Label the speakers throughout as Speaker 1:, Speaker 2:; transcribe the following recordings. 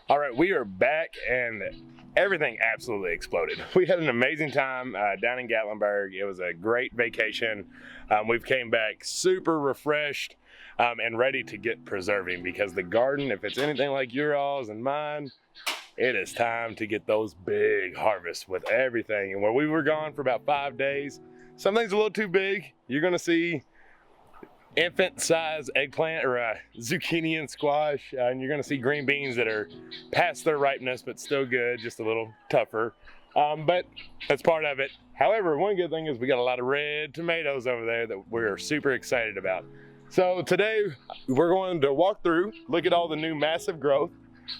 Speaker 1: All right, we are back and everything absolutely exploded. We had an amazing time down in Gatlinburg. It was a great vacation. We've came back super refreshed and ready to get preserving, because the garden, if it's anything like your all's and mine, it is time to get those big harvests with everything. And where we were gone for about 5 days, something's a little too big. You're gonna see infant size eggplant or zucchini and squash, and you're gonna see green beans that are past their ripeness but still good, just a little tougher, but that's part of it. However, one good thing is we got a lot of red tomatoes over there that we're super excited about. So today we're going to walk through, look at all the new massive growth,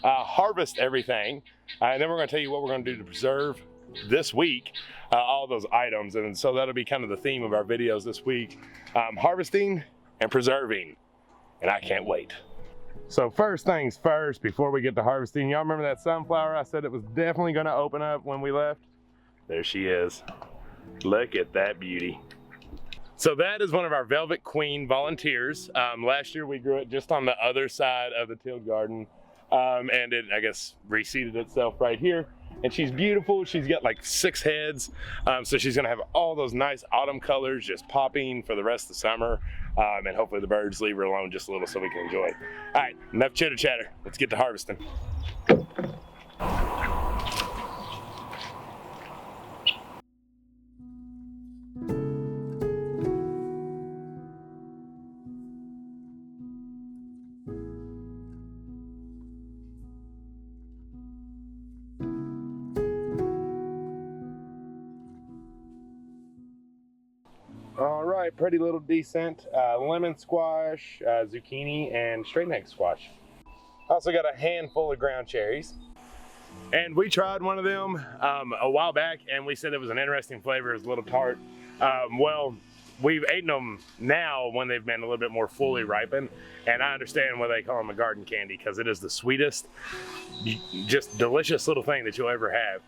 Speaker 1: harvest everything, and then we're going to tell you what we're going to do to preserve this week all those items. And so that'll be kind of the theme of our videos this week, harvesting and preserving, and I can't wait. So first things first, before we get to harvesting, y'all remember that sunflower I said it was definitely going to open up when we left? There she is. Look at that beauty. So that is one of our Velvet Queen volunteers. Last year we grew it just on the other side of the tilled garden, and it, I guess, reseeded itself right here. And she's beautiful. She's got like 6 heads. So she's gonna have all those nice autumn colors just popping for the rest of the summer. And hopefully the birds leave her alone just a little so we can enjoy. All right, enough chitter chatter. Let's get to harvesting. All right, pretty little decent lemon squash, zucchini, and straight neck squash. Also got a handful of ground cherries. And we tried one of them a while back, and we said it was an interesting flavor. It was a little tart. Well, we've eaten them now when they've been a little bit more fully ripened, and I understand why they call them a garden candy, because it is the sweetest, just delicious little thing that you'll ever have.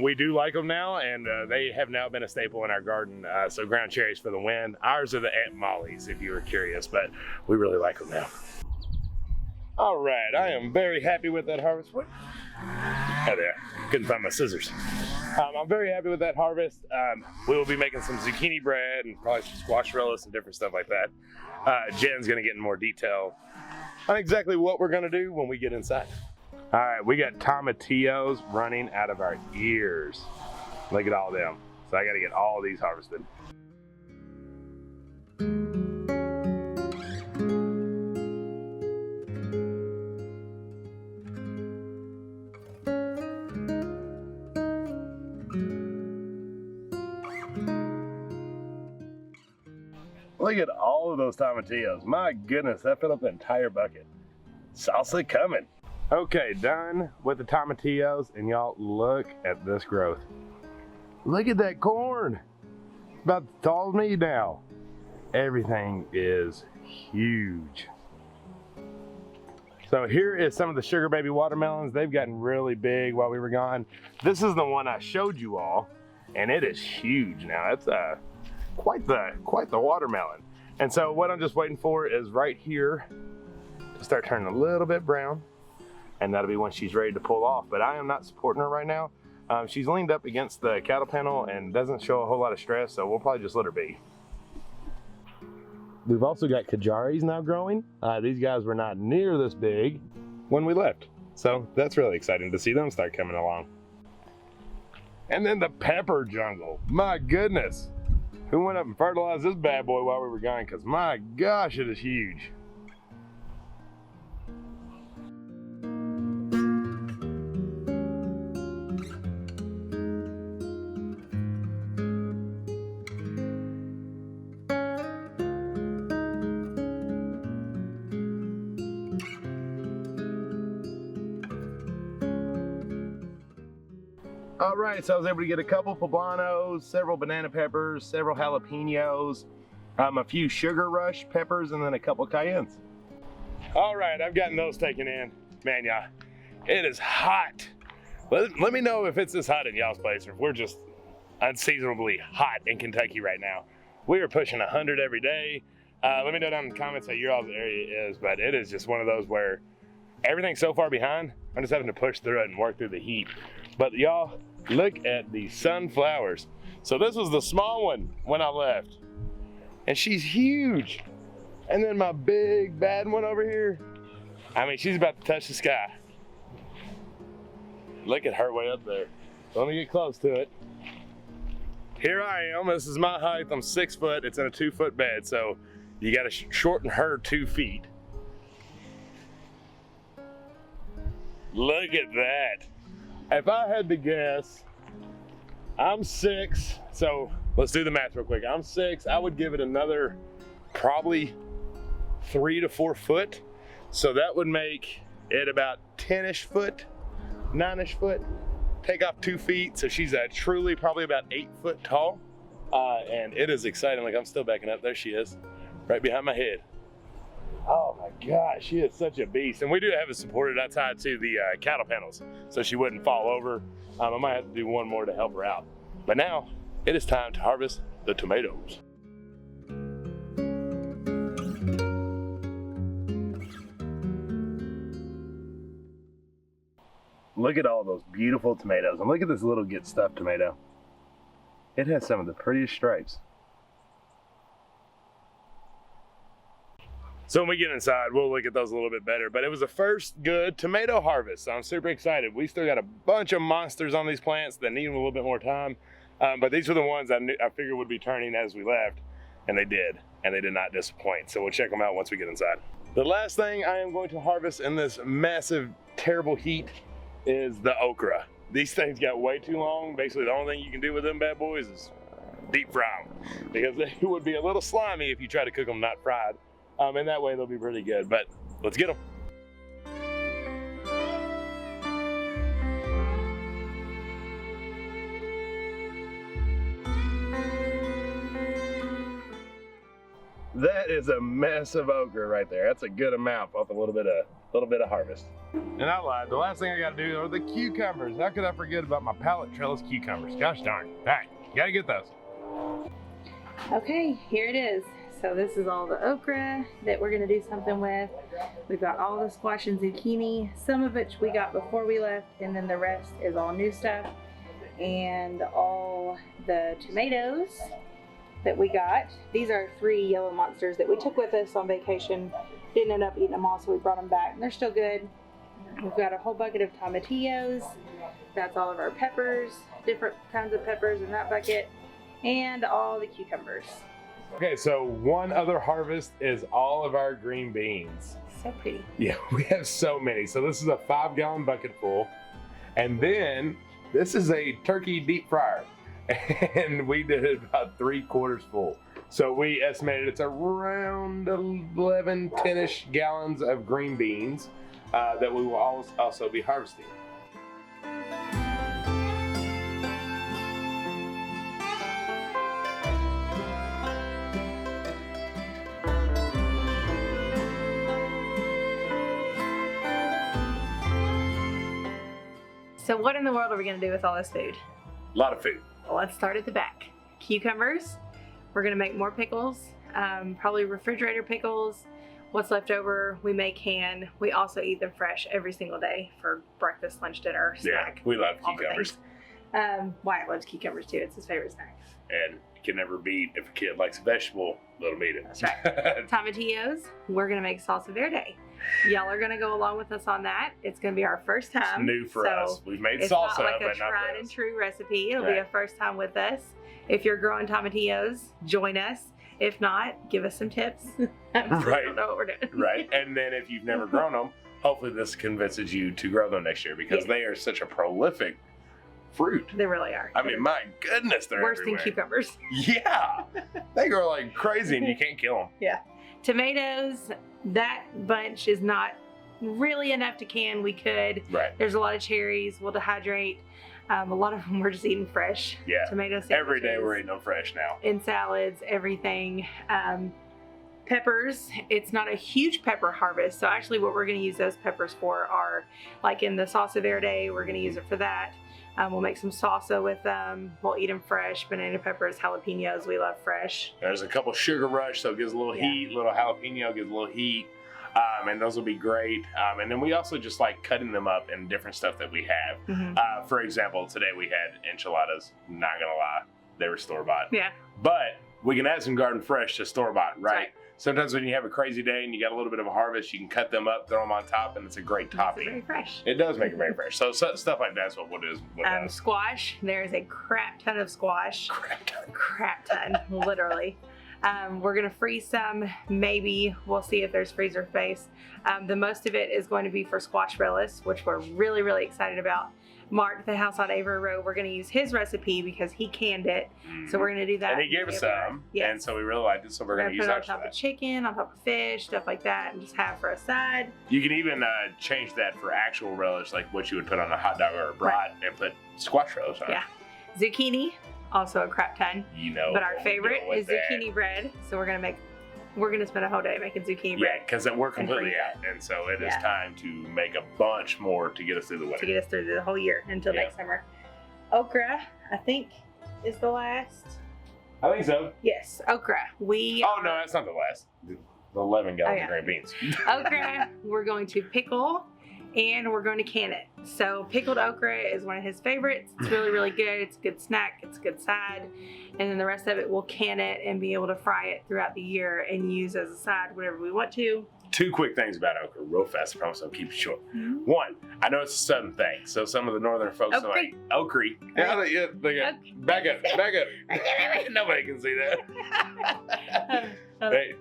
Speaker 1: We do like them now, and they have now been a staple in our garden. So ground cherries for the win. Ours are the Aunt Molly's, if you were curious, but we really like them now. All right, I am very happy with that harvest. What? Oh, there. Couldn't find my scissors. I'm very happy with that harvest. We will be making some zucchini bread and probably some squash rolls and different stuff like that. Jen's gonna get in more detail on exactly what we're gonna do when we get inside. All right, we got tomatillos running out of our ears. Look at all them. So I gotta get all these harvested. Look at all of those tomatillos. My goodness, that filled up the entire bucket. Salsa coming. Okay, done with the tomatillos, and y'all look at this growth. Look at that corn. About as tall as me now. Everything is huge. So here is some of the sugar baby watermelons. They've gotten really big while we were gone. This is the one I showed you all, and it is huge now. It's quite the watermelon. And so what I'm just waiting for is right here to start turning a little bit brown. And that'll be when she's ready to pull off. But I am not supporting her right now. She's leaned up against the cattle panel and doesn't show a whole lot of stress, so we'll probably just let her be. We've also got kajaris now growing. These guys were not near this big when we left. So that's really exciting to see them start coming along. And then the pepper jungle. My goodness. Who went up and fertilized this bad boy while we were gone? Because my gosh, it is huge. All right, so I was able to get a couple poblanos, several banana peppers, several jalapenos, a few sugar rush peppers, and then a couple cayennes. All right, I've gotten those taken in. Man, yeah, it is hot. Let me know if it's this hot in y'all's place, or if we're just unseasonably hot in Kentucky right now. We are pushing 100 every day. Let me know down in the comments how your all's area is, but it is just one of those where everything's so far behind, I'm just having to push through it and work through the heat. But y'all, look at the sunflowers. So this was the small one when I left, and she's huge. And then my big bad one over here, I mean, she's about to touch the sky. Look at her way up there. Let me get close to it. Here I am, this is my height, I'm 6 foot, it's in a 2 foot bed, so you gotta shorten her 2 feet. Look at that. If I had to guess, I'm 6, so let's do the math real quick. I'm 6, I would give it another probably 3 to 4 foot. So that would make it about 10-ish foot, 9-ish foot. Take off 2 feet, so she's truly probably about 8 foot tall. And it is exciting, like I'm still backing up. There she is, right behind my head. Oh my gosh, she is such a beast. And we do have it supported outside to the cattle panels, so she wouldn't fall over. I might have to do one more to help her out. But now, it is time to harvest the tomatoes. Look at all those beautiful tomatoes, and look at this little get stuffed tomato. It has some of the prettiest stripes. So when we get inside, we'll look at those a little bit better, but it was the first good tomato harvest, so I'm super excited. We still got a bunch of monsters on these plants that need a little bit more time, but these were the ones I figured would be turning as we left, and they did not disappoint. So we'll check them out once we get inside. The last thing I am going to harvest in this massive, terrible heat is the okra. These things got way too long. Basically, the only thing you can do with them bad boys is deep fry them, because they would be a little slimy if you try to cook them not fried. And that way they'll be pretty good, but let's get them. That is a mess of okra right there. That's a good amount off a little bit of harvest. And I lied, the last thing I gotta do are the cucumbers. How could I forget about my pallet trellis cucumbers? Gosh darn. All right, you gotta get those.
Speaker 2: Okay, here it is. So this is all the okra that we're gonna do something with. We've got all the squash and zucchini, some of which we got before we left, and then the rest is all new stuff. And all the tomatoes that we got. These are 3 yellow monsters that we took with us on vacation. Didn't end up eating them all, so we brought them back, and they're still good. We've got a whole bucket of tomatillos. That's all of our peppers, different kinds of peppers in that bucket, and all the cucumbers.
Speaker 1: Okay, so one other harvest is all of our green beans.
Speaker 2: So pretty.
Speaker 1: Yeah, we have so many. So this is a 5-gallon bucket full. And then this is a turkey deep fryer. And we did it about 3/4 full. So we estimated it's around 11, 10-ish gallons of green beans that we will also be harvesting.
Speaker 2: So what in the world are we gonna do with all this food?
Speaker 1: A lot of food.
Speaker 2: Well, let's start at the back. Cucumbers. We're gonna make more pickles, probably refrigerator pickles. What's left over, we may can. We also eat them fresh every single day for breakfast, lunch, dinner, snack.
Speaker 1: Yeah, we love cucumbers.
Speaker 2: Wyatt loves cucumbers too. It's his favorite snack.
Speaker 1: And can never beat, if a kid likes a vegetable, let him eat it.
Speaker 2: That's right. Tomatillos. We're gonna make salsa verde. Y'all are gonna go along with us on that. It's gonna be our first time.
Speaker 1: It's new for us. We've made
Speaker 2: it's
Speaker 1: salsa,
Speaker 2: not like
Speaker 1: but
Speaker 2: a tried and true recipe. It'll be
Speaker 1: Right.
Speaker 2: a first time with us. If you're growing tomatillos, join us. If not, give us some tips.
Speaker 1: Right.
Speaker 2: I don't know what we're doing.
Speaker 1: Right. And then if you've never grown them, hopefully this convinces you to grow them next year, because they are such a prolific fruit.
Speaker 2: They really are.
Speaker 1: I mean, my goodness, they're
Speaker 2: worse
Speaker 1: everywhere.
Speaker 2: than cucumbers.
Speaker 1: Yeah. They grow like crazy and you can't kill them.
Speaker 2: Yeah. Tomatoes, that bunch is not really enough to can. We could.
Speaker 1: Right.
Speaker 2: There's a lot of cherries. We'll dehydrate. A lot of them we're just eating fresh.
Speaker 1: Yeah.
Speaker 2: Tomato sandwiches.
Speaker 1: Every day we're eating them fresh now.
Speaker 2: In salads, everything. Peppers, it's not a huge pepper harvest. So actually what we're going to use those peppers for are, like in the salsa verde, we're going to use it for that. We'll make some salsa with them. We'll eat them fresh. Banana peppers, jalapenos, we love fresh.
Speaker 1: There's a couple sugar rush, so it gives a little
Speaker 2: Yeah.
Speaker 1: heat. Little jalapeno gives a little heat. and those will be great. And then we also just like cutting them up in different stuff that we have. For example, today we had enchiladas. Not gonna lie, they were store-bought.
Speaker 2: Yeah.
Speaker 1: But we can add some garden fresh to store-bought, right?
Speaker 2: Right.
Speaker 1: Sometimes when you have a crazy day and you got a little bit of a harvest, you can cut them up, throw them on top, and it's a great topping.
Speaker 2: Very fresh.
Speaker 1: It does make it very fresh. So stuff like that's what we'll do.
Speaker 2: Squash. There's a crap ton of squash. Crap ton, literally. We're going to freeze some. Maybe we'll see if there's freezer space. The most of it is going to be for squash relish, which we're really, really excited about. Mark, the house on Avery Road, we're going to use his recipe because he canned it. So we're going to do that.
Speaker 1: And he gave us some.
Speaker 2: Yes.
Speaker 1: And so we really liked it. So we're going to use
Speaker 2: put it
Speaker 1: that.
Speaker 2: on top of chicken, on top of fish, stuff like that, and just have for a side.
Speaker 1: You can even change that for actual relish, like what you would put on a hot dog or a brat, and put squash relish on it.
Speaker 2: Yeah. Zucchini, also a crap ton.
Speaker 1: You know.
Speaker 2: But our favorite is zucchini bread. So we're gonna spend a whole day making zucchini bread.
Speaker 1: Yeah, because we're completely out, and so it is time to make a bunch more to get us through the winter.
Speaker 2: To get us through the whole year until next summer. Okra, I think, is the last.
Speaker 1: I think so.
Speaker 2: Yes, okra.
Speaker 1: Oh no, that's not the last. The 11 gallons of green beans.
Speaker 2: Okra, we're going to pickle, and we're going to can it. So pickled okra is one of his favorites. It's really, really good. It's a good snack. It's a good side. And then the rest of it, we'll can it and be able to fry it throughout the year and use as a side whenever we want to.
Speaker 1: 2 quick things about okra, real fast. I promise I'll keep it short. 1, I know it's a southern thing, so some of the northern folks are like, okra. Yeah, back up. Nobody can see that. Hey.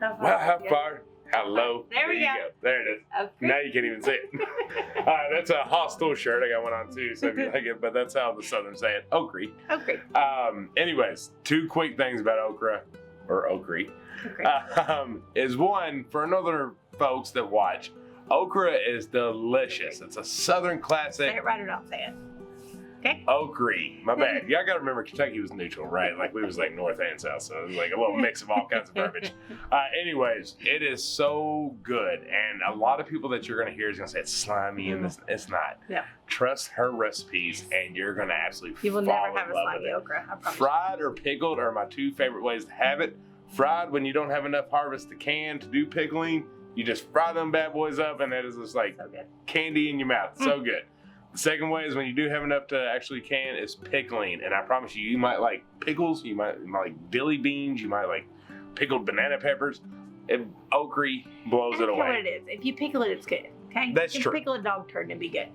Speaker 1: Well, how far? How low?
Speaker 2: There we go.
Speaker 1: There it is.
Speaker 2: Okay.
Speaker 1: Now you can't even see it. That's a hostile shirt. I got one on too, so if you like it, but that's how the Southern say it. Okra. Anyways, 2 quick things about okra, or okra. Is 1, for northern folks that watch, okra is delicious. It's a Southern classic.
Speaker 2: Say it right or don't say it. Okay.
Speaker 1: Okra. My bad. Y'all gotta remember Kentucky was neutral, right? Like we was like north and south, so it was like a little mix of all kinds of verbiage. Anyways, it is so good, and a lot of people that you're gonna hear is gonna say it's slimy, and it's not.
Speaker 2: Yeah.
Speaker 1: Trust her recipes, and you're gonna absolutely
Speaker 2: You will
Speaker 1: fall
Speaker 2: never have
Speaker 1: in
Speaker 2: a
Speaker 1: love
Speaker 2: slimy
Speaker 1: with it.
Speaker 2: okra. I promise.
Speaker 1: Fried or pickled are my 2 favorite ways to have it. Fried when you don't have enough harvest to can to do pickling, you just fry them bad boys up, and that is just like
Speaker 2: So good.
Speaker 1: candy in your mouth. So good. The second way is when you do have enough to actually can is pickling, and I promise you might like pickles, you might like dilly beans, you might like pickled banana peppers. Okra blows it
Speaker 2: I don't care
Speaker 1: away.
Speaker 2: what it is. If you pickle it, it's good. Okay.
Speaker 1: That's
Speaker 2: you can
Speaker 1: true.
Speaker 2: Pickle a dog turd and it'd be good.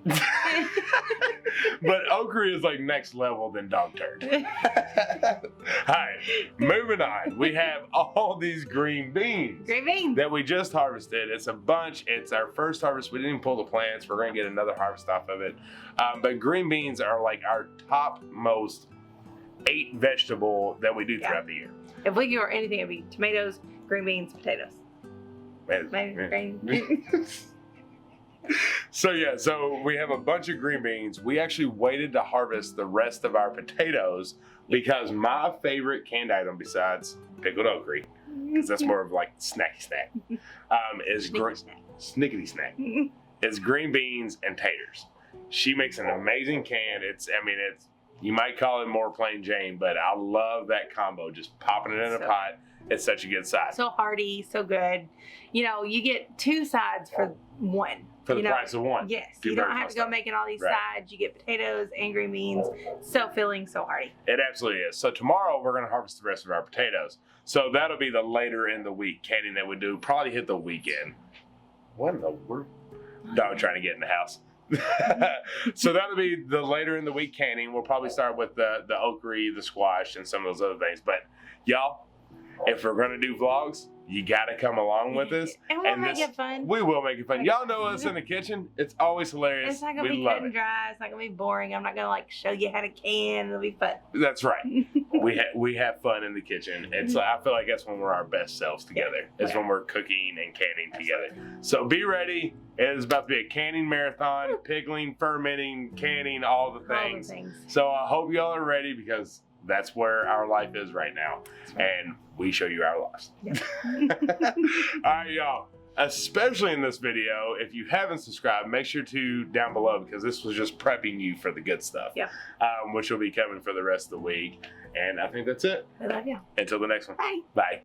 Speaker 1: But okra is like next level than dog turd. Alright, moving on. We have all these green beans.
Speaker 2: Green beans.
Speaker 1: That we just harvested. It's a bunch. It's our first harvest. We didn't even pull the plants. We're going to get another harvest off of it. But green beans are like our top most 8 vegetable that we do throughout the year.
Speaker 2: If we grow anything, it'd be tomatoes, green beans, potatoes.
Speaker 1: So we have a bunch of green beans. We actually waited to harvest the rest of our potatoes because my favorite canned item besides pickled okra, because that's more of like snacky snack, is snickety snack. It's green beans and taters. She makes an amazing can. It's you might call it more plain Jane, but I love that combo. Just popping it in a pot. It's such a good side.
Speaker 2: So hearty, so good. You know, you get 2 sides for 1.
Speaker 1: For the price of 1.
Speaker 2: Yes.
Speaker 1: You
Speaker 2: You don't have to go making all these sides. You get potatoes and green beans. So filling, so hearty.
Speaker 1: It absolutely is. So tomorrow we're going to harvest the rest of our potatoes. So that'll be the later in the week canning that we do. Probably hit the weekend. What in the world? Dog trying to get in the house. So that'll be the later in the week canning. We'll probably start with the okra, the squash, and some of those other things. But y'all, if we're going to do vlogs, you got to come along with us.
Speaker 2: And we'll make it fun.
Speaker 1: We will make it fun. Y'all know us in the kitchen. It's always hilarious.
Speaker 2: It's not going to be cut and dry. It's not going to be boring. I'm not going to like show you how to can. It'll be fun.
Speaker 1: That's right. we have fun in the kitchen. It's I feel like that's when we're our best selves together. It's when we're cooking and canning together. So be ready. It is about to be a canning marathon, pickling, fermenting, canning, all the things. So I hope y'all are ready because that's where our life is right now. And we show you our lives. All right, y'all. Especially in this video, if you haven't subscribed, make sure to down below because this was just prepping you for the good stuff.
Speaker 2: Yeah.
Speaker 1: Which will be coming for the rest of the week. And I think that's it.
Speaker 2: I love you.
Speaker 1: Until the next one.
Speaker 2: Bye.
Speaker 1: Bye.